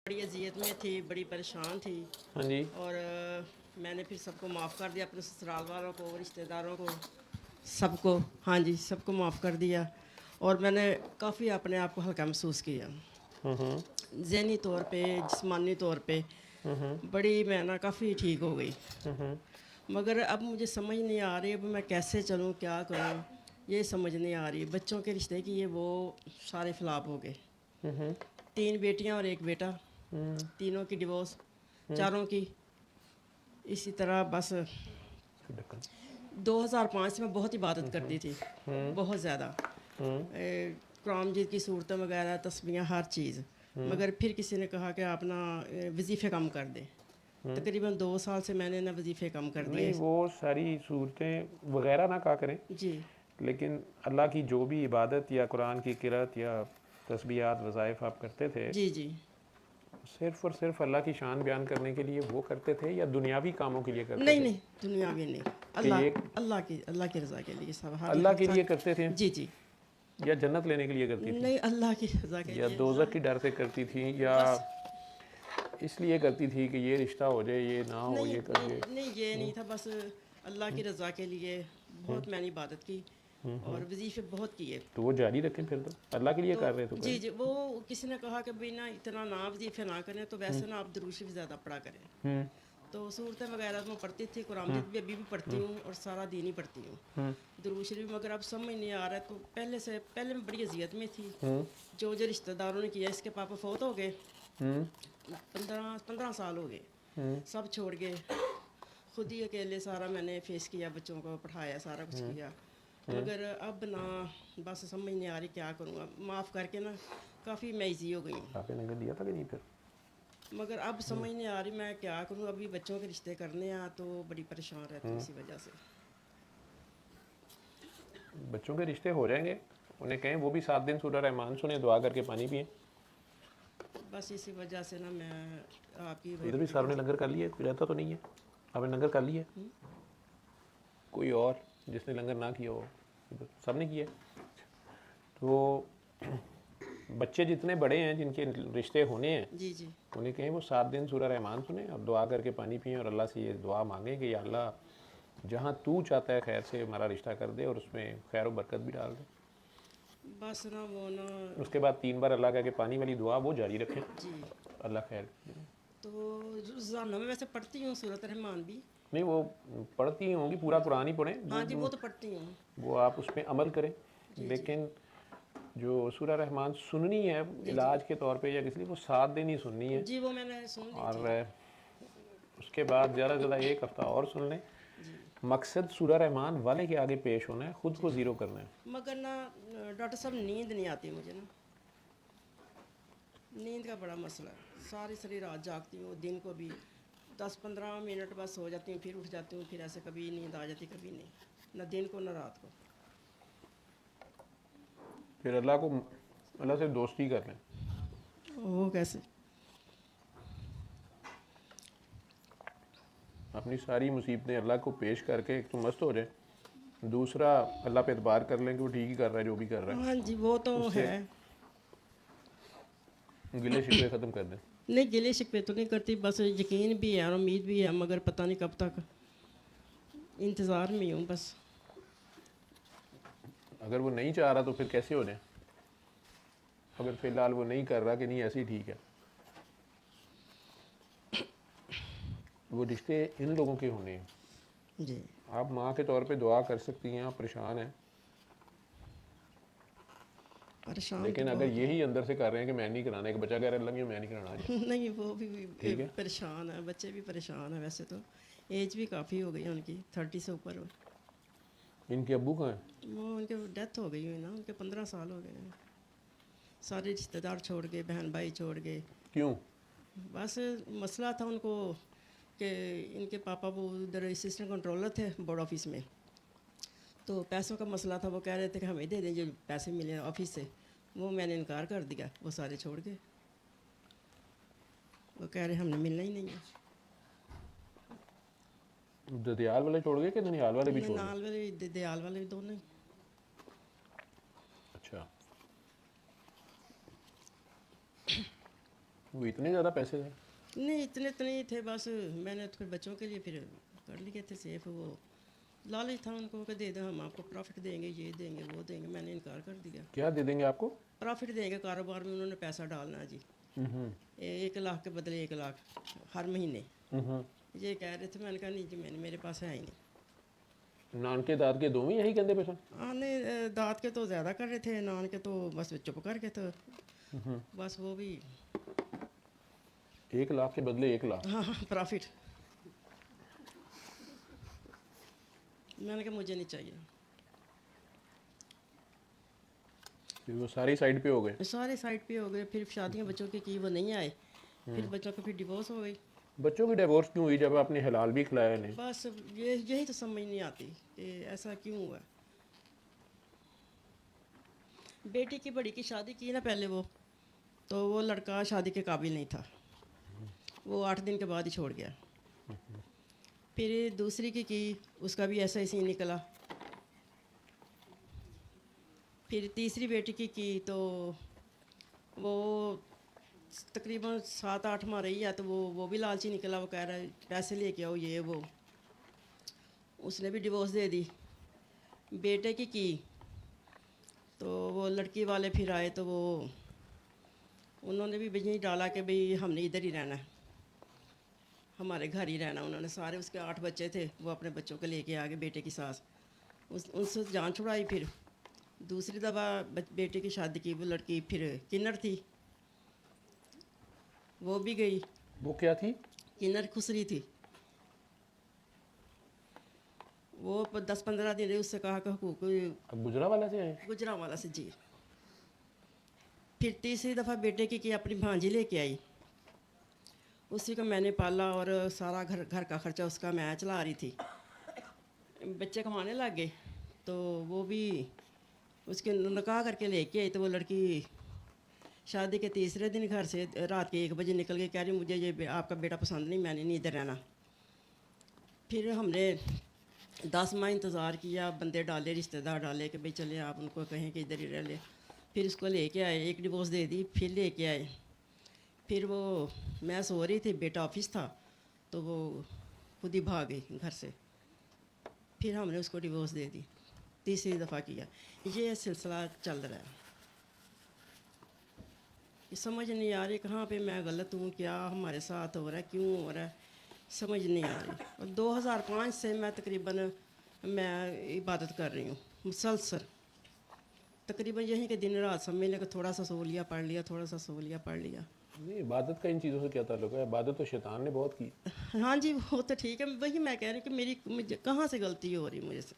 बड़ी अजियत में थी, बड़ी परेशान थी। हाँ जी। और मैंने फिर सबको माफ़ कर दिया, अपने ससुराल वालों को, रिश्तेदारों को, सबको। हाँ जी, सबको माफ़ कर दिया। और मैंने काफ़ी अपने आप को हल्का महसूस किया, ज़हनी तौर पे, जिस्मानी तौर पे। बड़ी मैं ना काफ़ी ठीक हो गई। मगर अब मुझे समझ नहीं आ रही, अब मैं कैसे चलूँ, क्या करूँ, ये समझ नहीं आ रही। बच्चों के रिश्ते की ये वो सारे फ्लॉप हो गए। 3 बेटियां और 1 बेटा, तीनों की डिवोर्स, चारों की। इसी तरह बस 2005 से मैं बहुत इबादत करती थी, बहुत ज़्यादा। कुरान मजीद की सूरतें वगैरह, तस्बीहां, हर चीज़। मगर फिर किसी ने कहा कि आप ना वजीफ़े कम कर दें। तकरीबन 2 साल से मैंने ना वजीफ़े कम कर नहीं, दिए। वो सारी सूरतें वगैरह ना कहा करें, जी लेकिन अल्लाह की जो भी इबादत या कुरान की किरात या तस्बीहात वज़ाइफ आप करते थे, जी जी। सिर्फ़ और सिर्फ अल्लाह की शान बयान करने के लिए वो करते थे या दुनियावी कामों के लिए करते नहीं थे? नहीं, दुनियावी नहीं। कि अल्लाह ये अल्लाह की रज़ा के लिए सब, हर अल्लाह हर के लिए सच। करते थे जी जी। या जन्नत लेने के लिए करती थी नहीं, अल्लाह की रज़ा के या लिए दोज़ख की डर से करती थी या बस। इसलिए करती थी कि ये रिश्ता हो जाए, ये ना हो, नहीं ये कर नहीं ये? नहीं, ये नहीं था। बस अल्लाह की रज़ा के लिए बहुत मैंने इबादत की और वजीफ़े बहुत किए। तो वो जारी रखें, फिर तो अल्लाह के लिए तो कर रहे तो जी करें। जी, वो किसी ने कहा कि भाई ना इतना ना वजीफ़े ना करें, तो वैसे ना आप दुरूद शरीफ ज़्यादा पढ़ा करें। तो सूरतें वगैरह तो मैं पढ़ती थी, कुरान मजीद भी अभी भी पढ़ती हूँ और सारा दिन ही पढ़ती हूँ, दुरूद शरीफ। मगर अब समझ नहीं आ रहा है। तो पहले मैं बड़ी अजियत में थी। जो जो रिश्तेदारों ने किया, इसके पापा फौत हो गए, 15 साल हो गए, सब छोड़ गए। खुद ही अकेले सारा मैंने फेस किया, बच्चों को पढ़ाया, सारा कुछ किया। मगर अब ना बस समझ नहीं आ रही क्या करूँ। अब माफ़ करके ना काफ़ी मैं ईजी हो गई हूँ। आपने नंबर दिया था कि नहीं फिर? मगर अब समझ नहीं आ रही मैं क्या करूँ। अभी बच्चों के रिश्ते करने हैं तो बड़ी परेशान रहती हूँ इसी वजह से। बच्चों के रिश्ते हो जाएंगे, उन्हें कहें वो भी 7 दिन सूरह रहमान सुने, दुआ करके पानी पिए। बस इसी वजह से ना मैं आपकी इधर भी सारों ने लंगर कर लिया, कोई रहता तो नहीं है? आपने लंगर कर लिया? कोई और जिसने लंगर ना किया हो? सब ने किया। तो बच्चे जितने बड़े हैं, जिनके रिश्ते होने हैं, जी जी। उन्हें कहें वो 7 दिन सूरह रहमान सुने और दुआ करके पानी पिए और अल्लाह से ये दुआ मांगे कि या अल्लाह जहाँ तू चाहता है खैर से हमारा रिश्ता कर दे और उसमें खैर व बरकत भी डाल दे। बस ना वो ना। उसके बाद 3 बार अल्लाह कह के पानी वाली दुआ वो जारी रखें, जी। अल्लाह खैर कर दे। तो रोज़ाना में वैसे पढ़ती हूँ सूरत रहमान भी। नहीं, वो पढ़ती होंगी, पूरा कुरान ही पढ़ें, हाँ जी, वो तो पढ़ती हूँ। वो आप उस पर अमल करें। जी जी। लेकिन जो सूरह रहमान सुननी है जी जी। इलाज के तौर पे या किसी लिए, वो 7 दिन ही सुननी है। जी, वो मैंने सुन ली और थी। उसके बाद ज़्यादा से ज़्यादा 1 हफ़्ता और सुन लें। जी मकसद सूरह रहमान वाले के आगे पेश होना है, ख़ुद जी। को ज़ीरो करना है। मगर ना डॉक्टर साहब, नींद नहीं आती मुझे ना। नींद का बड़ा मसला है। सारी सारी रात जागती हूँ, दिन को भी 10-15 मिनट बस सो जाती हूँ, फिर उठ जाती हूँ, फिर ऐसे कभी नींद आ जाती, कभी नहीं, ना दिन को ना रात को। फिर अल्लाह से दोस्ती कर लें। वो कैसे? अपनी सारी मुसीबतें अल्लाह को पेश करके एक तो मस्त हो जाए, दूसरा अल्लाह पे एतबार कर लें कि वो ठीक ही कर रहा है जो भी कर रहा हाँ है। जी, वो तो उससे है। गिले शिकवे ख़त्म कर दें। नहीं, गिले शिकवे तो नहीं करती, बस यकीन भी है और उम्मीद भी है, मगर पता नहीं कब तक। इंतज़ार में हूँ बस। अगर वो नहीं चाह रहा तो फिर कैसे हो जाए? अगर फ़िलहाल वो नहीं कर रहा कि नहीं ऐसे ही ठीक है, वो रिश्ते इन लोगों के होने हैं। जी। आप माँ के तौर पे दुआ कर सकती हैं, आप परेशान हैं, परेशान तो लेकिन अगर बहुत यही अंदर से कर रहे हैं कि मैं नहीं कराना, एक बच्चा कह रहा है अल्लाह मैं नहीं कराना आज, हूँ। नहीं, वो भी ठीक है। परेशान है, बच्चे भी परेशान है। वैसे तो एज भी काफ़ी हो गई है उनकी, 30 से ऊपर हो। इनके अब्बू कहाँ हैं? वो उनके डेथ हो गई हुई ना, उनके 15 साल हो गए हैं। सारे रिश्तेदार छोड़ गए, बहन भाई छोड़ गए। क्यों? बस मसला था उनको कि इनके पापा वो उधर असिस्टेंट कंट्रोलर थे बोर्ड ऑफिस में। तो पैसों का मसला था, वो कह रहे थे कि हमें दे दें जो पैसे मिले ऑफिस से। वो मैंने इनकार कर दिया, वो सारे छोड़ गए। वो कह रहे हमने मिलना ही नहीं है। ददियाल वाले छोड़ गए कि ननिहाल वाले भी छोड़ गए? नाल वाले, दयाल वाले भी दोनों ही। अच्छा, वो इतने ज़्यादा पैसे थे? नहीं, इतने तो नहीं थे, बस मैंने तो फिर बच्चों के लिए फिर कर लिए थे सेफ। वो लालच था उनको कि दे दो, हम आपको प्रॉफिट देंगे, ये देंगे, वो देंगे। मैंने इनकार कर दिया। क्या दे देंगे आपको? प्रॉफिट देंगे, कारोबार में उन्होंने पैसा डालना है जी। 1 लाख के बदले 1 लाख हर महीने ये कह रहे थे। मैंने कहा नहीं जी, मेरे पास है ही नहीं। नानके दाद के दोवें यही कहते पे सन? आने दाँत के तो ज़्यादा कर रहे थे, नान के तो बस चुप कर के तो बस वो भी 1 लाख के बदले 1 लाख? हाँ प्रॉफिट। मैंने कहा मुझे नहीं चाहिए। फिर वो सारी साइड पे हो गए? सारे साइड पे हो गए। फिर शादियां बच्चों की वो नहीं आए। फिर बच्चों को फिर डिवोर्स हो गई। बच्चों की डिवोर्स क्यों हुई जब आपने हलाल भी खिलाया नहीं? बस यही तो समझ नहीं आती कि ऐसा क्यों हुआ। बेटी की बड़ी की शादी की ना पहले वो, तो वो लड़का शादी के काबिल नहीं था। वो 8 दिन के बाद ही छोड़ गया। फिर दूसरी की उसका भी ऐसा ही सीन निकला। फिर तीसरी बेटी की तो वो तकरीबन 7-8 माह रही है, तो वो भी लालची निकला। वो कह रहा है पैसे लेके आओ, ये वो। उसने भी डिवोर्स दे दी। बेटे की तो वो लड़की वाले फिर आए, तो वो उन्होंने भी बिजनेस डाला कि भाई हमने इधर ही रहना है, हमारे घर ही रहना। उन्होंने सारे, उसके 8 बच्चे थे, वो अपने बच्चों को लेके आ गए। बेटे की सास उनसे जान छुड़ाई। फिर दूसरी दफ़ा बेटे की शादी की, वो लड़की फिर किन्नर थी, वो भी गई। वो क्या थी? किन्नर खुसरी थी। वो 10-15 दिन रही। उससे कहा कि हुकूक अब गुजरावाला से आए? गुजरांवाला से जी। फिर तीसरी दफ़ा बेटे की अपनी भांजी लेके आई। उसी को मैंने पाला और सारा घर का खर्चा उसका मैं चला रही थी। बच्चे कमाने लग गए, तो वो भी उसके निकाह करके लेके आई। तो वो लड़की शादी के तीसरे दिन घर से रात के 1 बजे निकल गई। कह रही मुझे ये आपका बेटा पसंद नहीं, मैंने नहीं इधर रहना। फिर हमने 10 माह इंतज़ार किया, बंदे डाले, रिश्तेदार डाले कि भाई चले आप उनको कहें कि इधर ही रह ले। फिर उसको लेके आए, एक डिवोर्स दे दी। फिर लेके आए। फिर वो मैं सो रही थी, बेटा ऑफिस था, तो वो खुद ही भाग गई घर से। फिर हमने उसको डिवोर्स दे दी। तीसरी दफ़ा किया। ये सिलसिला चल रहा है। ये समझ नहीं आ रही कहाँ पे मैं गलत हूँ, क्या हमारे साथ हो रहा है, क्यों हो रहा है, समझ नहीं आ रही। और 2005 से मैं तकरीबन मैं इबादत कर रही हूँ मुसलसल। तकरीबन यहीं के दिन रात समझ लें कि थोड़ा सा सो लिया, पढ़ लिया, थोड़ा सा सो लिया, पढ़ लिया। नहीं, इबादत का इन चीज़ों से क्या ताल्लुक है? इबादत तो शैतान ने बहुत की। हाँ जी, वो तो ठीक है। वही मैं कह रही हूँ कि मुझे कहाँ से गलती हो रही मुझे से,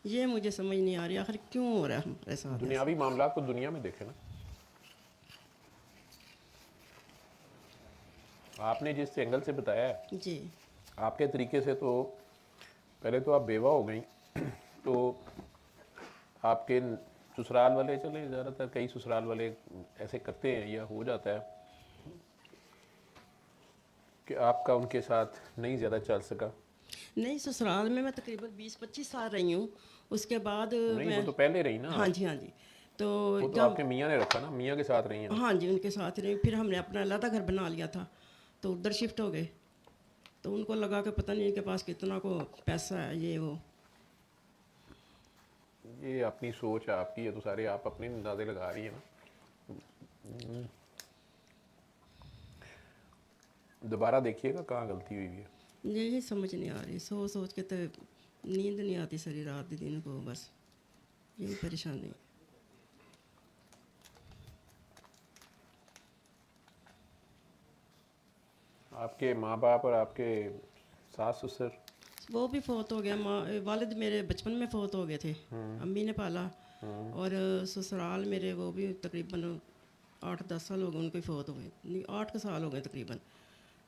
ये मुझे समझ नहीं आ रही आखिर क्यों हो रहा है हमारे साथ ऐसा। दुनियावी मामला को दुनिया में देखे ना। आपने जिस एंगल से बताया है, जी आपके तरीके से, तो पहले तो आप बेवा हो गई, तो आपके ससुराल वाले, चले ज़्यादातर कई ससुराल वाले ऐसे करते हैं या हो जाता है कि आपका उनके साथ नहीं ज़्यादा चल सका। नहीं, ससुराल में मैं तकरीबन 20-25 साल रही हूँ। उसके बाद नहीं, मैं वो तो पहले रही ना। हाँ जी, हाँ जी। तो वो तो जब आपके मियाँ ने रखा ना, मियाँ के साथ रही हैं ना। हाँ जी, उनके साथ रही। फिर हमने अपना अलग घर बना लिया था, तो उधर शिफ्ट हो गए। तो उनको लगा कि पता नहीं इनके पास कितना को पैसा है, ये वो। ये अपनी सोच है आपकी, ये तो सारे आप अपने अंदाजे लगा रही है ना। दोबारा देखिएगा कहाँ गलती हुई है। यही समझ नहीं आ रही, सोच सोच के तो नींद नहीं आती सारी रात दिन को, बस यही परेशानी। आपके माँ बाप और आपके सास ससुर? वो भी फौत हो गया। वालिद मेरे बचपन में फौत हो गए थे, अम्मी ने पाला। और ससुराल मेरे वो भी तकरीबन 8-10 साल हो गए उनको ही फौत हो गए, नहीं 8 साल हो गए तकरीबन।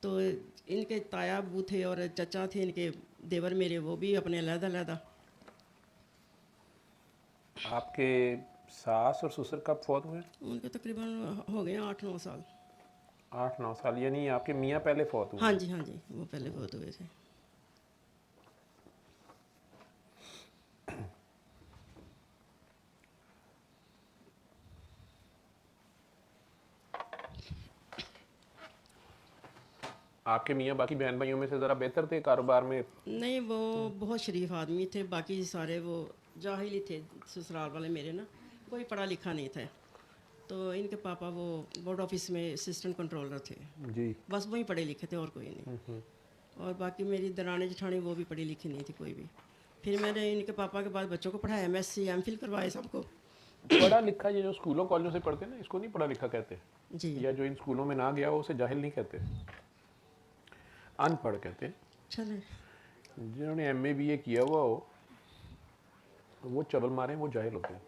तो इनके ताया अबू थे और चचा थे इनके देवर मेरे, वो भी अपने अलहदा। आपके सास और ससुर कब फौत हुए? उनके तकरीबन हो गए 8-9 साल। 8-9 साल, यानी आपके मियाँ पहले फौत हुए? हाँ जी, हाँ जी, वो पहले फौत हुए थे। आपके मियाँ बाकी बहन भाइयों में से ज़रा बेहतर थे कारोबार में? नहीं, वो बहुत शरीफ आदमी थे, बाकी सारे वो जाहिल ही थे ससुराल वाले मेरे ना, कोई पढ़ा लिखा नहीं था। तो इनके पापा वो बोर्ड ऑफिस में असिस्टेंट कंट्रोलर थे, जी। बस वही पढ़े लिखे थे और कोई नहीं। और बाकी मेरी दरानी जेठानी वो भी पढ़ी लिखी नहीं थी कोई भी। फिर मैंने इनके पापा के बाद बच्चों को पढ़ाया, MSc MPhil करवाए सबको। पढ़ा लिखा ये जो स्कूलों कॉलेजों से पढ़ते हैं ना, इसको नहीं पढ़ा लिखा कहते, जी, या जो इन स्कूलों में ना गया हो उसे जाहिल नहीं कहते, अनपढ़ कहते हैं। चले। जिन्होंने MA BA किया हुआ हो वो चबल मारे वो जाहिल होते हैं।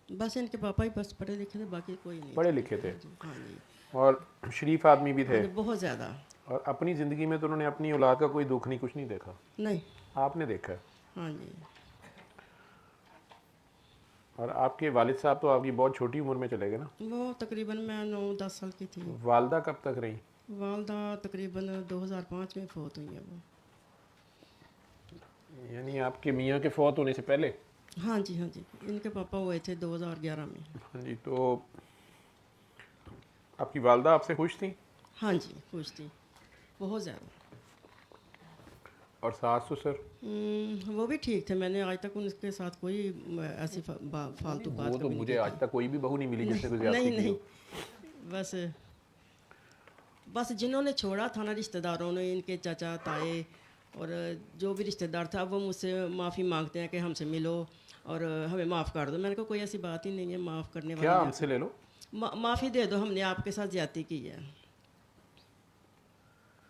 बस इनके पापा ही बस पढ़े लिखे थे, बाकी कोई नहीं। पढ़े लिखे थे हाँ जी, और शरीफ आदमी भी थे, हाँ जी, बहुत ज़्यादा। और अपनी ज़िंदगी में तो उन्होंने अपनी औलाद का कोई दुख नहीं कुछ नहीं देखा। नहीं, आपने देखा है। हाँ जी। और आपके वालिद साहब तो आपकी बहुत छोटी उम्र में चले गए ना? वो तकरीबन मैं 9-10 साल की थी। वालदा कब तक रही? वालदा तकरीबन 2005 में फौत हुई है वो। यानी आपके मियाँ के फौत होने से पहले? हाँ जी, हाँ जी, इनके पापा हुए थे 2011 में। हाँ जी। तो आपकी वालदा आपसे खुश थी? हाँ जी, खुश थी, बहुत ज़्यादा। और सास ससुर? वो भी ठीक थे, मैंने आज तक उनके साथ कोई ऐसी फालतू बात वो तो कभी नहीं मुझे की। आज तक कोई भी बहू नहीं मिली जिसने कोई नहीं ज्यादती की नहीं, हो। बस जिन्होंने छोड़ा था ना रिश्तेदारों ने, इनके चाचा ताए और जो भी रिश्तेदार था, वो मुझसे माफ़ी मांगते हैं कि हमसे मिलो और हमें माफ़ कर दो। मैंने कहा कोई ऐसी बात ही नहीं है, माफ़ करने क्या वाली हमसे ले लो? माफ़ी दे दो, हमने आपके साथ ज्यादती की है।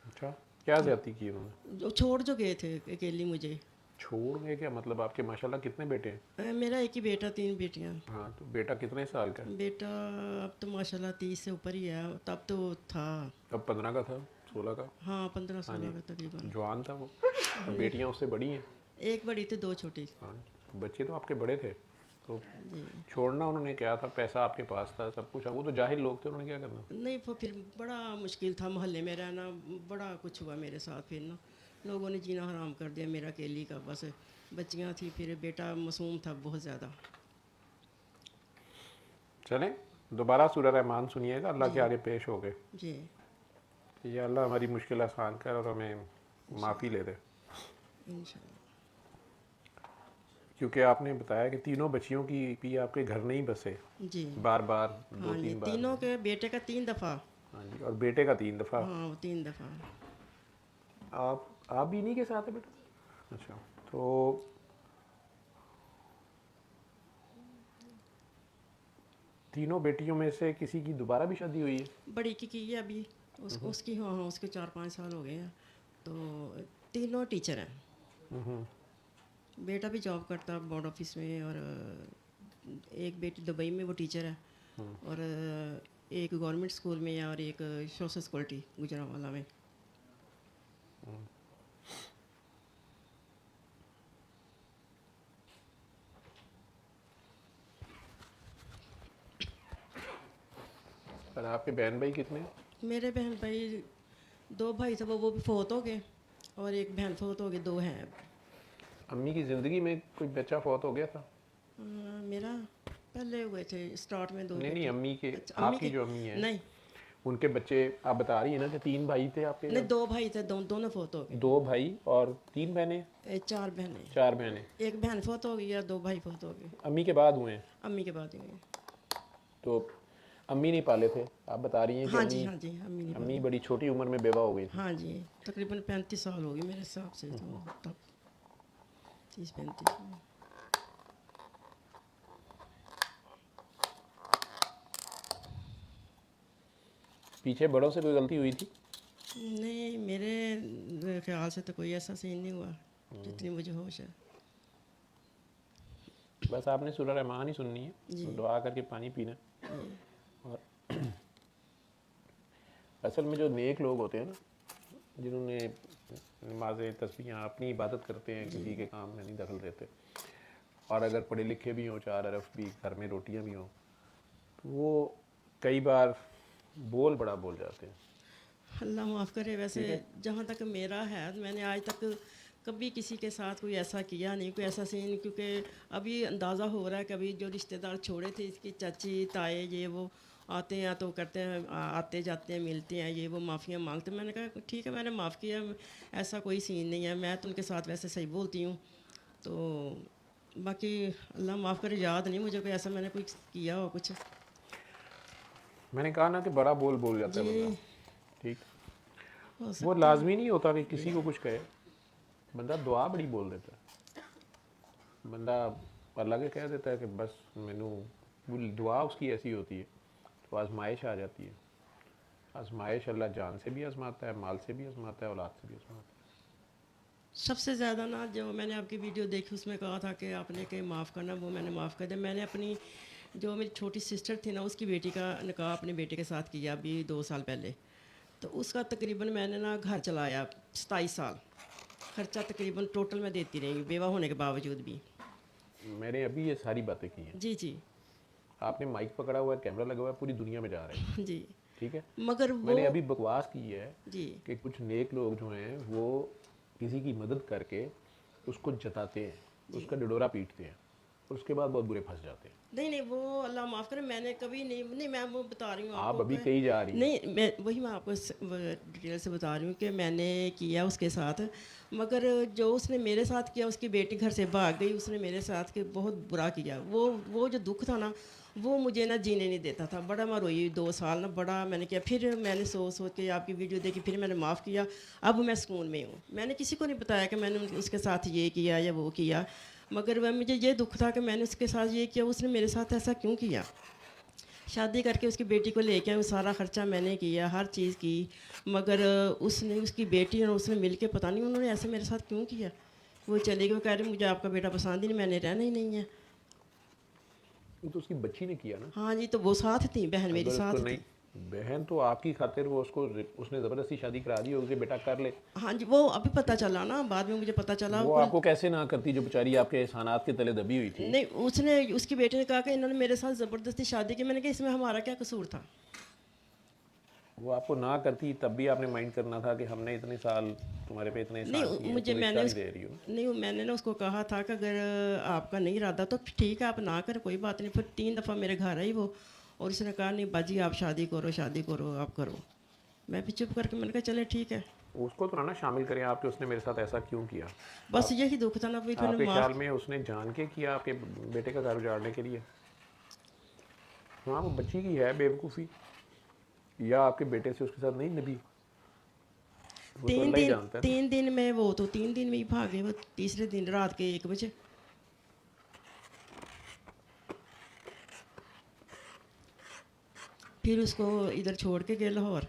अच्छा, क्या ज्यादती की उन्होंने? जो गए थे अकेली मुझे। छोड़ गए क्या मतलब? आपके माशाल्लाह कितने बेटे हैं? मेरा एक ही बेटा, 3 बेटियां। हाँ, तो बेटा कितने साल का है? बेटा अब तो माशाल्लाह 30 से ऊपर ही है, तब तो था। अब 15 का था, 16 का? हाँ, 15-16 का तकरीबन। जवान था वो। और बेटियां उससे बड़ी हैं? एक बड़ी थी, 2 छोटी। हाँ, बच्चे तो आपके बड़े थे। तो जी, छोड़ना उन्होंने क्या था, पैसा आपके पास था, सब कुछ। वो तो जाहिल लोग थे, उन्होंने क्या करना? नहीं वो फिर बड़ा मुश्किल था मोहल्ले में रहना, बड़ा कुछ हुआ मेरे साथ। फिर ना लोगों ने जीना हराम कर दिया मेरा अकेली का। बस बच्चियां थी, फिर बेटा मासूम था बहुत ज़्यादा। चलें, दोबारा सूरह रहमान सुनिएगा, अल्लाह के आगे पेश हो गए। जी, या अल्लाह हमारी मुश्किल आसान कर और हमें माफ़ी ले दे। इंशाल्लाह। क्योंकि आपने बताया कि तीनों बच्चियों की भी आपके घर नहीं बसे, जी, बार बार, हाँ जी, 2-3 बार। तीनों के बेटे का 3 दफ़ा। हाँ जी, और बेटे का 3 दफ़ा। हाँ, वो 3 दफ़ा। आप भी इन्हीं के साथ है बेटा? अच्छा, तो तीनों बेटियों में से किसी की दोबारा भी शादी हुई है? बड़ी की है अभी, उसकी हाँ हाँ, उसके 4-5 साल हो गए हैं। तो तीनों टीचर हैं। बेटा भी जॉब करता बोर्ड ऑफिस में, और एक बेटी दुबई में वो टीचर है, और एक गवर्नमेंट स्कूल में है, और एक सोशल सिक्योरिटी गुजरांवाला में। और आपके बहन भाई कितने हैं? मेरे बहन भाई 2 भाई थे, वो भी फौत हो गए, और एक बहन फौत हो गई, 2 हैं अब। अम्मी की ज़िंदगी में कोई बच्चा फौत हो गया था? मेरा पहले हुए थे स्टार्ट में 2 नहीं बेटे। नहीं, अम्मी के। अच्छा, अम्मी आपकी के जो अम्मी है नहीं उनके बच्चे, आप बता रही है ना कि 3 भाई थे आपके? नहीं, 2 भाई थे, दोनों फौत हो गए। 2 भाई और 3 बहनें? 4 बहनें। 4 बहनें। एक बहन फौत हो गई और 2 भाई फौत हो गए, अम्मी के बाद हुए हैं? अम्मी के बाद ही हुए। तो अम्मी नहीं पाले थे, आप बता रही हैं कि हाँ जी, अम्मी, हाँ जी, अम्मी ने अम्मी बड़ी छोटी उम्र में बेवा हो गई थी। हाँ जी, तकरीबन 35 साल हो गए मेरे हिसाब से, तो तब 30-35 में। पीछे बड़ों से कोई गलती हुई थी? नहीं, मेरे ख्याल से तो कोई ऐसा सीन नहीं हुआ जितनी मुझे होश है। बस आपने सूरह रहमान ही सुननी है, जी। दुआ करके पानी पीना। और असल में जो नेक लोग होते हैं ना, जिन्होंने नमाजें तस्बीहां अपनी इबादत करते हैं, किसी के काम में नहीं दखल देते, और अगर पढ़े लिखे भी हों, 4 अरफ भी, घर में रोटियां भी हों, तो वो कई बार बोल बड़ा बोल जाते हैं। अल्लाह माफ़ करे। वैसे जहाँ तक मेरा है, मैंने आज तक कभी किसी के साथ कोई ऐसा किया नहीं, कोई ऐसा सीन, क्योंकि अभी अंदाज़ा हो रहा है कि अभी जो रिश्तेदार छोड़े थे, इसकी चाची ताए ये वो आते हैं तो करते हैं, आते जाते हैं, मिलते हैं, ये वो माफ़ियाँ मांगते हैं। मैंने कहा ठीक है, मैंने माफ़ किया, ऐसा कोई सीन नहीं है, मैं तो उनके साथ वैसे सही बोलती हूँ। तो बाकी अल्लाह माफ़ करे, याद नहीं मुझे कोई ऐसा मैंने कोई किया हो कुछ। मैंने कहा ना कि बड़ा बोल बोल जाता है बंदा, जी, ठीक। हो वो सकता है। लाजमी नहीं होता कि किसी को कुछ कहे, बंदा दुआ बड़ी बोल देता है, बंदा अल्लाह के कह देता है कि बस मैनू, वो दुआ उसकी ऐसी होती है, तो आजमाइश आ जाती है। आजमाइश अल्लाह जान से भी आजमाता है, माल से भी आजमाता है, औलाद से भी आजमाता सबसे ज़्यादा ना जो मैंने आपकी वीडियो देखी उसमें कहा था कि आपने के माफ़ करना, वो मैंने माफ़ कर दिया। मैंने अपनी जो मेरी छोटी सिस्टर थी ना, उसकी बेटी का निकाह अपने बेटे के साथ किया अभी 2 साल पहले। तो उसका तकरीबन मैंने ना घर चलाया 27 साल, खर्चा तकरीबन टोटल मैं देती रही बेवा होने के बावजूद भी। है। मैंने अभी ये सारी बातें की हैं। जी जी। आपने माइक पकड़ा हुआ है, कैमरा लगा हुआ है, पूरी दुनिया में जा रहे हैं, जी। ठीक है। मगर वो मैंने अभी बकवास की है जी कि कुछ नेक लोग जो हैं वो किसी की मदद करके उसको जताते हैं, जी। उसका डडोरा पीटते हैं, और उसके बाद बहुत बुरे फंस जाते हैं। नहीं नहीं, वो अल्लाह माफ़ करे, मैंने कभी नहीं, नहीं मैं वो बता रही हूँ आप आपको अभी कही जा रही हैं। नहीं, मैं वही मैं आपको डिटेल से बता रही हूँ कि मैंने किया उसके साथ। मगर जो उसने मेरे साथ किया, उसकी बेटी घर से भाग गई, उसने मेरे साथ के बहुत बुरा किया। वो जो दुख था ना, वो मुझे ना जीने नहीं देता था। बड़ा मैं रोई 2 साल ना, बड़ा मैंने किया। फिर मैंने सोच सोच के आपकी वीडियो देखी, फिर मैंने माफ़ किया। अब मैं सुकून में हूँ। मैंने किसी को नहीं बताया कि मैंने उसके साथ ये किया या वो किया। मगर वह मुझे ये दुख था कि मैंने उसके साथ ये किया, उसने मेरे साथ ऐसा क्यों किया। शादी करके उसकी बेटी को लेके आए, सारा खर्चा मैंने किया, हर चीज़ की। मगर उसने, उसकी बेटी और उसने मिल के पता नहीं उन्होंने ऐसे मेरे साथ क्यों किया। वो चले गए, वो कह रहे मुझे आपका बेटा पसंद ही नहीं, मैंने रहना ही नहीं है। वो तो उसकी बच्ची ने किया ना। हाँ जी, तो वो साथ थी, बहन मेरी अगर उसको साथ नहीं, थी। बहन तो आपकी खातिर वो उसको, उसने ज़बरदस्ती शादी करा दी, और उसे बेटा कर ले। हाँ जी, वो अभी पता चला ना, बाद में मुझे पता चला वो कुल। आपको कैसे ना करती जो बेचारी आपके एहसानात के तले दबी हुई थी। नहीं, उसने, उसकी बेटी ने कहा कि इन्होंने मेरे साथ ज़बरदस्ती शादी की। मैंने कहा इसमें हमारा क्या कसूर था। वो आपको ना करती तब भी आपने माइंड करना था कि हमने इतने साल तुम्हारे पे इतने एहसान नहीं, किए हैं, मुझे तुम रिश्ता मैंने नहीं दे रही हो। नहीं, मैंने ना उसको कहा था कि अगर आपका नहीं इरादा तो ठीक है, आप ना करें, कोई बात नहीं। फिर 3 दफ़ा मेरे घर आई वो, और उसने कहा नहीं बाजी आप शादी करो, शादी करो, आप करो। मैं भी चुप करके मैंने कहा चले ठीक है। उसको तो ना शामिल करें आपके, उसने मेरे साथ ऐसा क्यों किया। बस आप, यही दुख था ना, फिर मैंने आपके माफ़। ख्याल में उसने जान के किया आपके बेटे का घर उजाड़ने के लिए। हाँ, वो बच्ची की है बेवकूफ़ी, या आपके बेटे से उसके साथ नहीं नबी, वो तो तीन अल्लाह ही दिन जानता है ना। 3 दिन में वो तो 3 दिन में ही भागे वो, तीसरे दिन रात के 1 बजे। फिर उसको इधर छोड़ के गए लाहौर।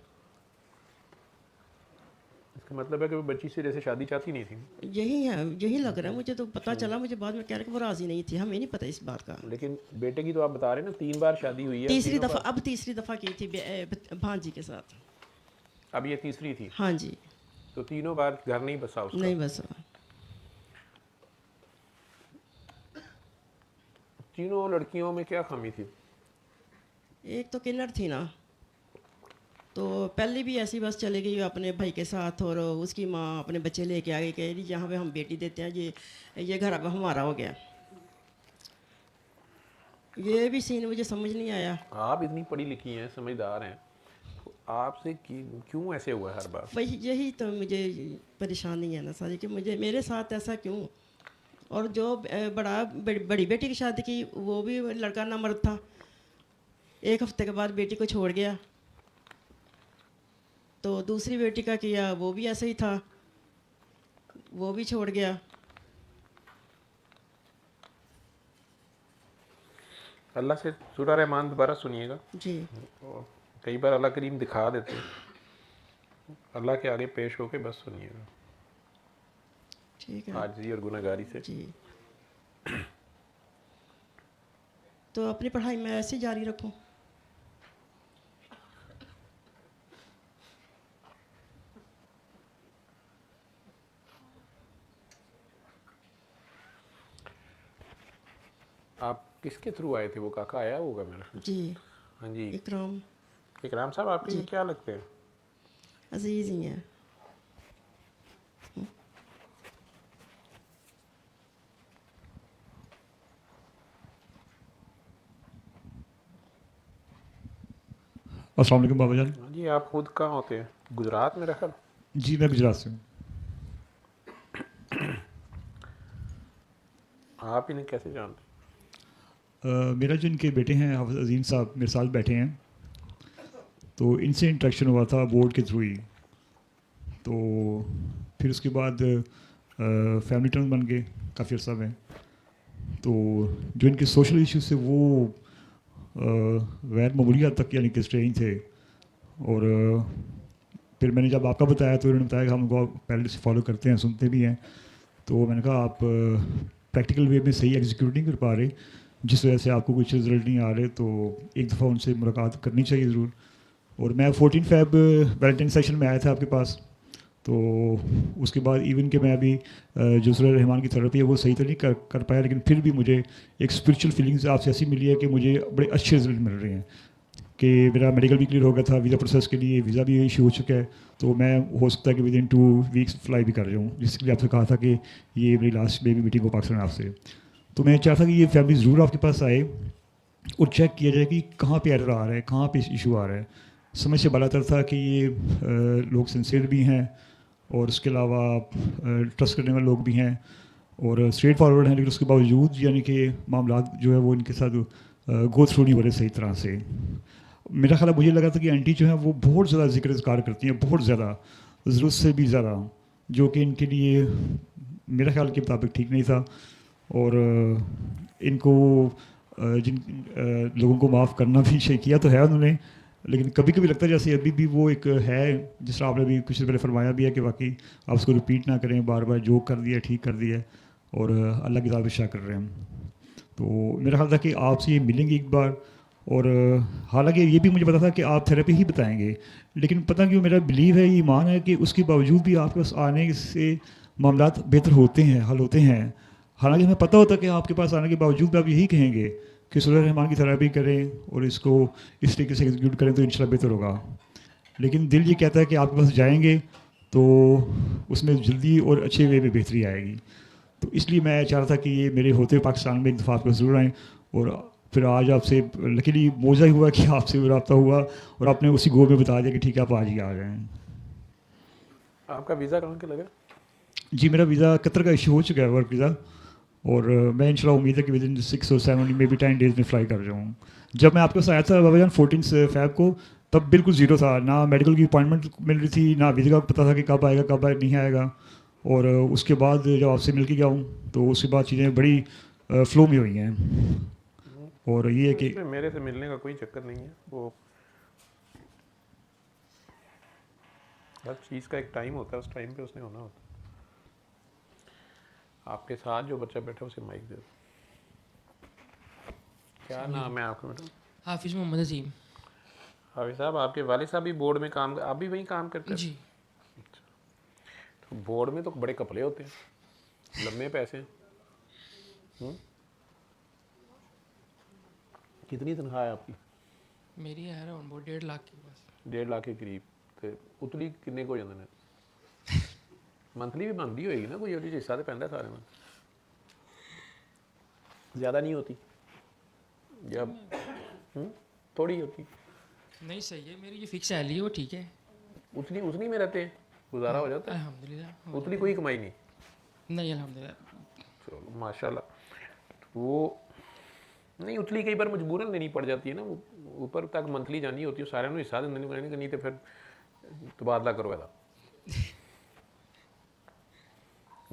इसका मतलब है कि वो बच्ची से जैसे शादी चाहती नहीं थी। यही है, यही लग रहा है मुझे। तो पता चला मुझे बाद में, कह रहे कि वो राज़ी नहीं थी, हमें नहीं पता इस बात का। लेकिन बेटे की तो आप बता रहे हैं ना, 3 बार शादी हुई है, तीसरी तीनों दफ़ा, बार। अब तीसरी दफ़ा की थी भांजी के साथ। अब ये तीसरी थी, हाँ जी। तो तीनों बार घर नहीं बसा उसका। नहीं बस, तीनों लड़कियों में क्या खामी थी। एक तो किन्नर थी ना, तो पहले भी ऐसी बस चली गई अपने भाई के साथ, और उसकी माँ अपने बच्चे लेके आ गई, कह रही यहाँ पे हम बेटी देते हैं, ये घर अब हमारा हो गया। ये भी सीन मुझे समझ नहीं आया। आप इतनी पढ़ी लिखी हैं, समझदार हैं, तो आपसे क्यों ऐसे हुआ है हर बार। वही, यही तो मुझे परेशानी है ना सारी, कि मुझे मेरे साथ ऐसा क्यों। और जो बड़ी बेटी की शादी की, वो भी लड़का ना मर्द था। 1 हफ्ते के बाद बेटी को छोड़ गया। तो दूसरी बेटी का किया, वो भी ऐसे ही था, वो भी छोड़ गया। अल्लाह से सूरह रहमान दोबारा सुनिएगा। जी और कई बार अल्लाह करीम दिखा देते हैं, अल्लाह के आगे पेश होके बस सुनिएगा, ठीक है। आजिज़ी और गुनहगारी से। जी, तो अपनी पढ़ाई मैं ऐसे ही जारी रखूं। आप किसके थ्रू आए थे, वो काका आया होगा मेरा। जी, हाँ जी। इकराम इकराम साहब आपके जी, क्या लगते हैं। अजीज़ ही हैं। अस्सलाम वालेकुम बाबा जान। हाँ जी, आप खुद कहाँ होते हैं? गुजरात में रखा? जी मैं गुजरात से हूँ। आप इन्हें कैसे जानते मेरा जो इनके बेटे हैं हाफिज़ अजीम साहब मेरे साथ बैठे हैं, तो इनसे इंटरेक्शन हुआ था बोर्ड के थ्रू ही। तो फिर उसके बाद फैमिली टर्म बन गए काफ़ी अर्सा में। तो जो इनके सोशल इश्यूज थे वो गैर मामूली हद तक यानी कि स्ट्रेंज थे। और फिर मैंने जब आपका बताया तो उन्होंने बताया कि हम उनको पहले से फॉलो करते हैं, सुनते भी हैं। तो मैंने कहा आप प्रैक्टिकल वे में सही एग्जीक्यूट नहीं कर पा रहे, जिस वजह से आपको कुछ रिजल्ट नहीं आ रहे, तो एक दफ़ा उनसे मुलाकात करनी चाहिए ज़रूर। और मैं 14 फ़ेब वैलेंटाइन सेशन में आया था आपके पास। तो उसके बाद इवन कि मैं अभी जो सुरैर रहमान की थेरेपी है वो सही तो नहीं कर पाया, लेकिन फिर भी मुझे एक स्पिरिचुअल फीलिंग्स आपसे ऐसी मिली है कि मुझे बड़े अच्छे रिजल्ट मिल रहे हैं। कि मेरा मेडिकल भी क्लियर हो गया था, वीज़ा प्रोसेस के लिए वीज़ा भी इशू हो चुका है। तो मैं हो सकता है कि विद इन 2 वीक्स फ्लाई भी कर रहा हूँ, जिसके लिए आपसे कहा था कि ये मेरी लास्ट बेबी मीटिंग हो पाकिस्तान आपसे। तो मैं चाहता था कि ये फैमिली ज़रूर आपके पास आए और चेक किया जाए कि कहाँ पे एरर आ रहा है, कहाँ पे इशू आ रहा है। समझ से बड़ा था कि ये लोग सिंसियर भी हैं और उसके अलावा ट्रस्ट करने वाले लोग भी हैं और स्ट्रेट फॉरवर्ड हैं, लेकिन उसके बावजूद यानी कि मामला जो है वो इनके साथ गो थ्रू नहीं हो रहे सही तरह से। मेरा ख्याल है, मुझे लगा था कि आंटी जो है वो बहुत ज़्यादा जिक्र इज़कार करती हैं, बहुत ज़्यादा, ज़रूरत से भी ज़्यादा, जो कि इनके लिए मेरा ख्याल के मुताबिक ठीक नहीं था। और इनको जिन लोगों को माफ़ करना भी चाहिए, किया तो है उन्होंने, लेकिन कभी कभी लगता है जैसे अभी भी वो एक है, जिस तरह आपने भी कुछ देर पहले फरमाया भी है कि वाकई आप उसको रिपीट ना करें, बार बार जो कर दिया ठीक कर दिया और अल्लाह की तारीफ कर रहे हैं। तो मेरा ख्याल था कि आपसे ये मिलेंगे एक बार। और हालांकि ये भी मुझे पता था कि आप थेरेपी ही बताएंगे, लेकिन पता क्यों मेरा बिलीव है, ये ईमान है कि उसके बावजूद भी आपके पास आने से मामला बेहतर होते हैं, हल होते हैं। हालांकि हमें पता होता है कि आपके पास आने के बावजूद भी आप यही कहेंगे कि सुलह रहमान की थेरेपी करें और इसको इस तरीके से एग्जीक्यूट करें तो इंशाल्लाह बेहतर होगा। लेकिन दिल ये कहता है कि आपके पास जाएंगे तो उसमें जल्दी और अच्छे वे में बेहतरी आएगी। तो इसलिए मैं चाह रहा था कि ये मेरे होते हुए पाकिस्तान में एक दफ़ा आपको ज़रूर आएँ। और फिर आज आपसे लकीली मौजा ही हुआ कि आपसे रब्ता हुआ और आपने उसी गो में बता दिया कि ठीक है आप आज ही आ जाएँ। हैं? आपका वीज़ा कहाँ के लगा? जी मेरा वीज़ा कतर का इशू हो चुका है, वर्क वीज़ा। और मैं इंशाल्लाह उम्मीद है कि विद इन 6 और 7 मे बी 10 डेज़ में फ़्लाई कर जाऊँ। जब मैं आपके पास आया था बाबा जान 14 फ़ेब को, तब बिल्कुल ज़ीरो था, ना मेडिकल की अपॉइंटमेंट मिल रही थी, ना वीज़ा का पता था कि कब आएगा कब नहीं आएगा। और उसके बाद जब आपसे मिल के गया हूँ तो उसके बाद चीज़ें बड़ी फ़्लो में हुई हैं। और ये है कि इसमें मेरे से मिलने का कोई चक्कर नहीं है, वो हर चीज़ का एक टाइम होता है, उस टाइम पे उसने होना होता है। आपके साथ जो बच्चा बैठा है उसे माइक दे दो। क्या नाम है आपका मैडम? हाफिज़ मोहम्मद अजीम। हाफिज साहब, आपके वालिद साहब भी बोर्ड में काम, आप भी वहीं काम करते हैं? जी। तो बोर्ड में तो बड़े कपड़े होते हैं, लम्बे पैसे हैं। कितनी तनख्वाह है आपकी? मेरी है अराउंड वो 1.5 लाख के पास। 1.5 लाख के करीब। तो उतली किन्ने को जाते हैं? मंथली भी बनती होएगी ना, कोई हिस्सा तो पैंदा सारे में, ज़्यादा नहीं होती या थोड़ी होती? नहीं सही है, मेरी जो फिक्स सैलरी है वो ठीक है। उतनी उतनी में रहते हैं, गुजारा हो जाता है? अल्हम्दुलिल्लाह। उतनी कोई कमाई नहीं? नहीं अल्हम्दुलिल्लाह। चलो माशाल्लाह। वो नहीं, उतली कई बार मजबूरन लेनी पड़ जाती है ना, वो ऊपर तक मंथली जानी होती है, सारे हिस्सा देने पड़ेंगे, नहीं तो फिर तबादला करो ऐसा।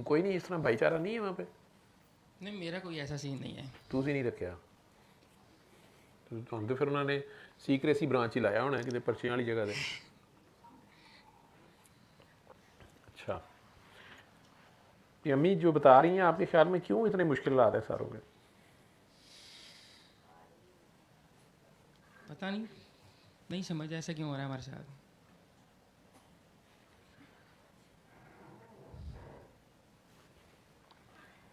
कोई नहीं, इस तरह भाईचारा नहीं है वहाँ पे? नहीं मेरा कोई ऐसा सीन नहीं है। ਤੁਸੀਂ नहीं रखा तो फिर उन्होंने सीक्रेसी ब्रांच ही लाया होना है किसी पर्चियाँ वाली जगह पे। अच्छा, ये अम्मी जो बता रही हैं, आपके ख्याल में क्यों इतने मुश्किल हालात है सारों के? पता नहीं, नहीं समझ ऐसा क्यों हो रहा है हमारे साथ।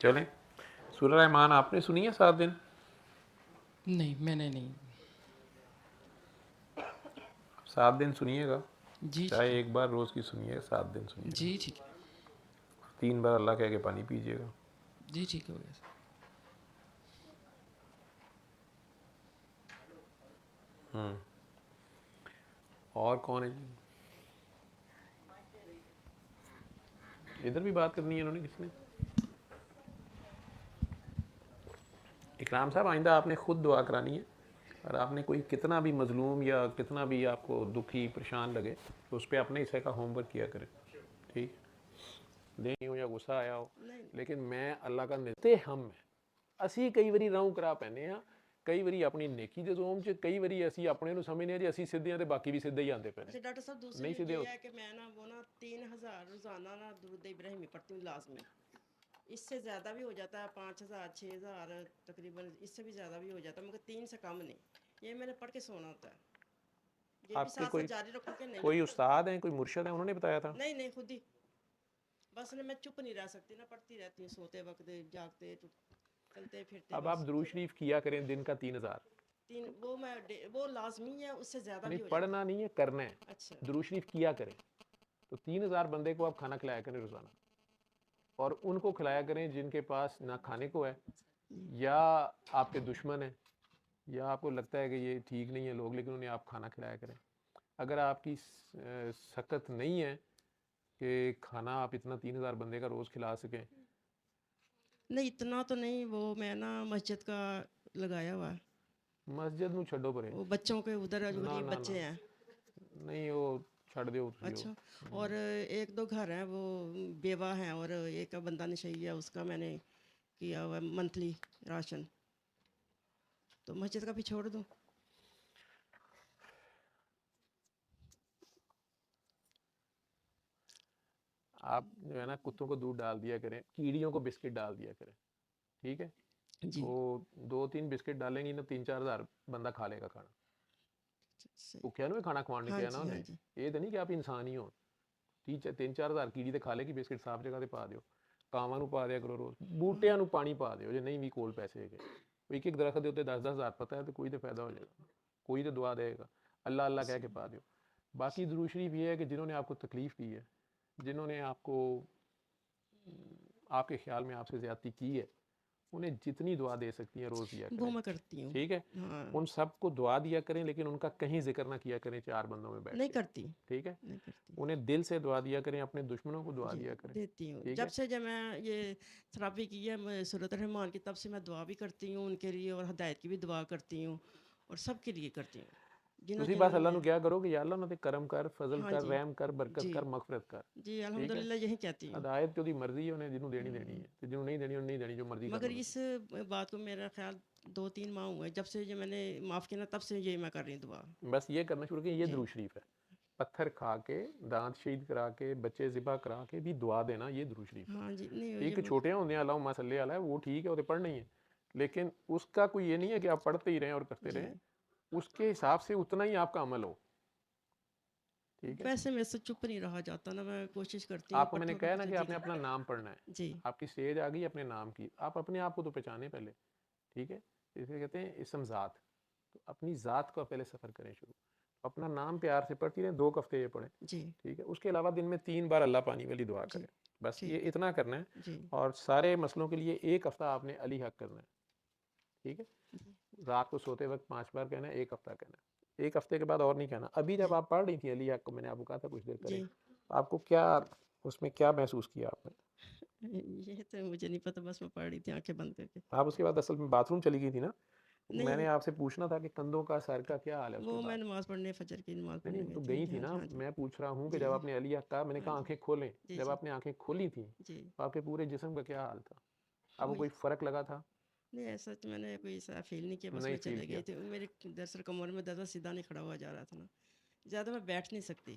चलें, सूरह रहमान आपने सुनी है 7 दिन? नहीं मैंने नहीं। 7 दिन सुनिएगा, जी चाहे एक बार रोज़ की सुनिए, 7 दिन सुनिए। जी ठीक है। 3 बार अल्लाह कह के पानी पीजिएगा। जी ठीक है हो गया। और कौन है जी? इधर भी बात करनी है इन्होंने, किसने? इकराम साहब, आइंदा आपने खुद दुआ करानी है, और आपने कोई कितना भी मजलूम या कितना भी आपको दुखी परेशान लगे तो उस पर अपने हिस्से का होमवर्क किया करें, ठीक? नहीं हो या गुस्सा आया हो, लेकिन मैं अल्लाह का निते हम है ਅਸੀਂ ਕਈ ਵਾਰੀ ਰੌਂ ਕਰਾ ਪੈਨੇ ਆ, ਕਈ ਵਾਰੀ ਆਪਣੀ ਨੇਕੀ ਦੇ ਜ਼ੋਮ 'ਚ, ਕਈ ਵਾਰੀ ਅਸੀਂ ਆਪਣੇ ਨੂੰ ਸਮਝਦੇ ਆ ਜੀ ਅਸੀਂ ਸਿੱਧੇ ਆ ਤੇ ਬਾਕੀ ਵੀ ਸਿੱਧੇ ਹੀ ਆਉਂਦੇ ਪਏ अच्छा ਨੇ। डॉक्टर साहब, दूसरी नहीं ये सीधे है होते। कि मैं ना वो ना 3000 रोजाना ना दुरूद इब्राहिमी पढ़ती हूँ लाजमी। इससे ज़्यादा भी हो जाता है, 5000 6000 तकरीबन, इससे भी ज़्यादा भी हो जाता है, मगर 3 से कम नहीं। ये मैंने पढ़ के सोना होता है। ये भी आपके साथ कोई साथ जारी रखूँ कि नहीं? कोई उस्ताद हैं, कोई मुर्शद हैं, उन्होंने बताया था? नहीं नहीं, खुद ही। बस ना मैं चुप नहीं रह सकती ना, पढ़ती रहती हूँ सोते वक्त, जागते चलते फिरते। अब आप बस दुरूद शरीफ किया करें दिन का 3000। तीन वो वो लाजमी है, उससे ज़्यादा नहीं, भी हो जाता पढ़ना नहीं है, करना है। है। अच्छा दुरूद शरीफ किया करें तो 3000 बंदे को आप खाना खिलाया करें रोज़ाना, और उनको खिलाया करें जिनके पास ना खाने को है, या आपके दुश्मन है, या आपको लगता है कि ये ठीक नहीं है लोग, लेकिन उन्हें आप खाना खिलाया करें। अगर आपकी सकत नहीं है कि खाना आप इतना 3000 बंदे का रोज़ खिला सकें, नहीं, इतना तो नहीं। वो मैं ना मस्जिद का लगाया हुआ है, मस्जिद ਨੂੰ ਛੱਡੋ परे। वो बच्चों के उधर जो ना गरीब ना बच्चे ना, हैं। नहीं वो छड़ दो ਤੁਸੀਂ अच्छा, और एक दो घर हैं वो बेवा हैं, और एक का बंदा नशई है, उसका मैंने किया हुआ मंथली राशन। तो मस्जिद का भी छोड़ दूँ? आप जो है ना कुत्तों को दूध डाल दिया करें, कीड़ियों को बिस्किट डाल दिया करें, ठीक है? जी। वो 2-3 बिस्किट डालेंगी ना, 3-4 हज़ार बंदा खा लेगा खाना। सही। भुखिया ਨੂੰ ਖਾਣਾ ਖਵਾਉਣ ਨਹੀਂ हाँ ਕਿਹਾ ਨਾ जी, हाँ ਉਹਨੇ। जी। ਇਹ ਤਾਂ ਨਹੀਂ ਕਿ ਆਪ ਇਨਸਾਨ ਹੀ ਹੋ। 3-4 ਹਜ਼ਾਰ ਕੀੜੀ ਤੇ ਖਾ ਲੇਗੀ ਬਿਸਕਿਟ, ਸਾਫ ਜਗ੍ਹਾ ਤੇ ਪਾ ਦਿਓ। ਕਾਵਾਂ ਨੂੰ ਪਾ ਦਿਆ ਕਰੋ ਰੋਜ਼, ਬੂਟਿਆਂ ਨੂੰ ਪਾਣੀ ਪਾ ਦਿਓ ਜੇ ਨਹੀਂ ਵੀ ਕੋਲ ਪੈਸੇ ਹੈਗੇ। ਇੱਕ ਇੱਕ ਦਰਖਤ ਦੇ ਉੱਤੇ 10-10 ਹਜ਼ਾਰ ਪਤਾ ਹੈ, ਤੇ ਕੋਈ ਤੇ ਫਾयदा हो जाएगा, कोई तो दुआ देगा। अल्लाह अल्लाह कह के पा दो। बाकी दुरूद शरीफ ये है कि जिन्होंने आपको तकलीफ़ दी है, जिन्होंने आपको आपके ख्याल में आपसे ज़्यादती की है, उन्हें जितनी दुआ दे सकती हैं रोज़ दिया वो करें, मैं करती हूँ। ठीक है? हाँ, उन सबको दुआ दिया करें, लेकिन उनका कहीं जिक्र ना किया करें 4 बंदों में बैठ नहीं के, करती, ठीक है? नहीं करती। उन्हें दिल से दुआ दिया करें, अपने दुश्मनों को दुआ जी, दिया करें, देती हूँ। ठीक जब है? से जब मैं ये थेरेपी की है सूरत रहमान की, तब से मैं दुआ भी करती हूँ उनके लिए, और हिदायत की भी दुआ करती हूँ, और सबके लिए करती हूँ जिन्हों ਤੁਸੀਂ बस जिन्होंने अल्लाह ਨੂੰ मैं। ਕਿਹਾ ਕਰੋ ਕਿ ਯਾ ਅੱਲਾ ਉਹਨਾਂ ਤੇ ਕਰਮ ਕਰ, ਫਜ਼ਲ हाँ ਕਰ, जी, ਰਹਿਮ ਕਰ, ਬਰਕਤ जी ਕਰ, ਮਗਫਰਤ ਕਰ, जी, ठीक है? अल्हम्दुलिल्लाह यही कहती हूँ। ਹਦਾਇਤ ਤੇ ਉਹਦੀ ਮਰਜ਼ੀ ਹੈ, ਉਹਨੇ ਜਿਹਨੂੰ ਦੇਣੀ ਦੇਣੀ ਹੈ, ਤੇ ਜਿਹਨੂੰ नहीं देनी ਉਹਨੇ नहीं देनी, जो मर्जी कर मगर लो। इस बात को मेरा ख्याल 2-3 माह हुए जब से जो मैंने माफ़ किया ना, तब से ये मैं कर रही हूँ दुआ। बस ये करना शुरू किया, ये जी। दुरूद शरीफ है। पत्थर खा के, दांत शहीद करा के, बच्चे ज़िबा करा के भी दुआ देना, ये दुरूद शरीफ है। हाँ जी, नहीं ये एक छोटे होंगे अल्लाहुम्मा सल्ली अलैहि, वो ठीक है, वो तो पढ़ना ही है, लेकिन उसका कोई ये नहीं है कि आप पढ़ते ही रहें और करते जी। रहें, उसके हिसाब से उतना ही आपका अमल हो, ठीक है? वैसे मेरे से चुप नहीं रहा जाता ना, मैं कोशिश करती हूँ आपको मैंने पढ़ता कहा ना हूँ। कि जी आपने अपना नाम पढ़ना है, जी आपकी स्टेज आ गई अपने नाम की, आप अपने आप को तो पहचाने पहले, ठीक है? इसे कहते हैं इसम ज़ात। तो अपनी ज़ात का पहले सफ़र करें शुरू, अपना नाम प्यार से पढ़ती रहें, 2 हफ्ते ये पढ़ें, जी ठीक है? उसके अलावा दिन में 3 बार अल्लाह पानी वाली दुआ जी करें, बस ठीक ये इतना करना है। जी और सारे मसलों के लिए 1 हफ्ता आपने अली हक करना है, ठीक है? रात को सोते वक्त 5 बार कहना है, 1 हफ्ता कहना है, 1 हफ्ते के बाद और नहीं कहना। अभी जब आप पढ़ रही थी अली हक को, मैंने आपको कहा था कुछ देर करें, जी। तो आपको क्या उसमें क्या महसूस किया आपने? ये तो मुझे नहीं पता, बस मैं पढ़ रही थी आंखें बंद करके। आप उसके बाद असल में बाथरूम चली गई थी ना, नहीं, मैंने आपसे पूछना था कि कंधों का, सर का क्या हाल है उसके वो मैं बाद? नमाज़ पढ़ने, फजर की नमाज़ नहीं पढ़ने नहीं, गई तो थी। गई जी थी हाँ ना, हाँ जी। मैं पूछ रहा हूँ कि जी जब जी आपने अली हक कहा, मैंने कहा हाँ जी आंखें खोलें, जी जब जी आपने आंखें खोली थी जी। तो आपके पूरे जिस्म का क्या हाल था? आपको वही कोई फ़र्क लगा था? नहीं, ऐसा तो मैंने कोई ऐसा फील नहीं किया, बस नहीं मैं फील चले किया? गई थी। मेरे दरअसल कमर में दर्द, सीधा नहीं खड़ा हुआ जा रहा था ना, ज़्यादा मैं बैठ नहीं सकती।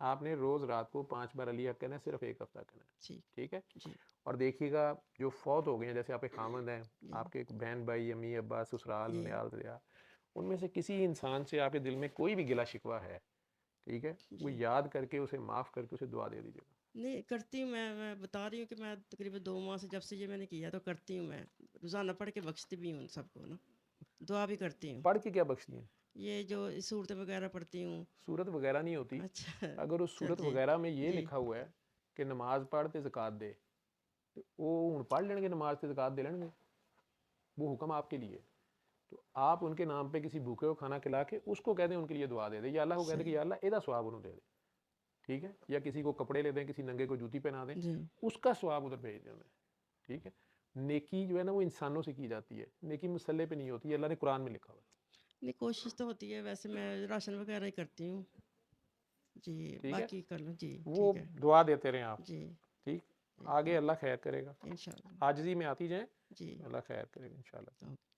आपने रोज़ रात को 5 बार अली हक कहना है, सिर्फ 1 हफ्ता कहना है, ठीक। ठीक है? जी और देखिएगा जो फौत हो गए हैं, जैसे आपके खामद हैं, जी आपके बहन भाई, अम्मी अब्बा, ससुराल जी नियाल दरिया, उनमें से किसी इंसान से आपके दिल में कोई भी गिला शिकवा है, ठीक है, वो जी। याद करके उसे माफ़ करके उसे दुआ दे दीजिएगा। नहीं करती हूँ मैं बता रही हूँ कि मैं तकरीबन 2 माह से जब से ये मैंने किया, तो करती हूँ मैं, रोज़ाना पढ़ के बख्शती भी हूँ सबको ना, दुआ भी करती हूँ। पढ़ के क्या बख्शती हैं? ये जो सूरत वगैरह पढ़ती हूँ। सूरत वगैरह नहीं होती। अच्छा अगर उस चल सूरत जी वगैरह में ये जी। लिखा हुआ है कि नमाज पढ़ ते ज़कात दे, तो वो हुण पढ़ लेंगे नमाज ते ज़कात दे लेंगे, वो हुक्म आपके लिए। तो आप उनके नाम पे किसी भूखे को खाना खिला के उसको कह दें उनके लिए दुआ दे दें, या अल्लाह को कह दें कि या अल्लाह एदा सवाब उन्हें दे दे, ठीक है। या किसी को कपड़े ले दें, किसी नंगे को जूती पहना दें, जी उसका सवाब उधर भेज दें उन्हें, ठीक है। नेकी जो है ना वो इंसानों से की जाती है, नेकी मसल्ले पे नहीं होती है, अल्लाह ने कुरान में लिखा हुआ है, नहीं कोशिश तो होती है, वैसे मैं राशन वगैरह ही करती हूँ जी, ठीक है। बाकी कर लो जी, वो ठीक है दुआ देते रहें आप, जी, ठीक। आगे अल्लाह खैर करेगा, इंशाल्लाह आजिज़ी में आती जाए, जी। अल्लाह खैर करेगा इंशाल्लाह। ओके।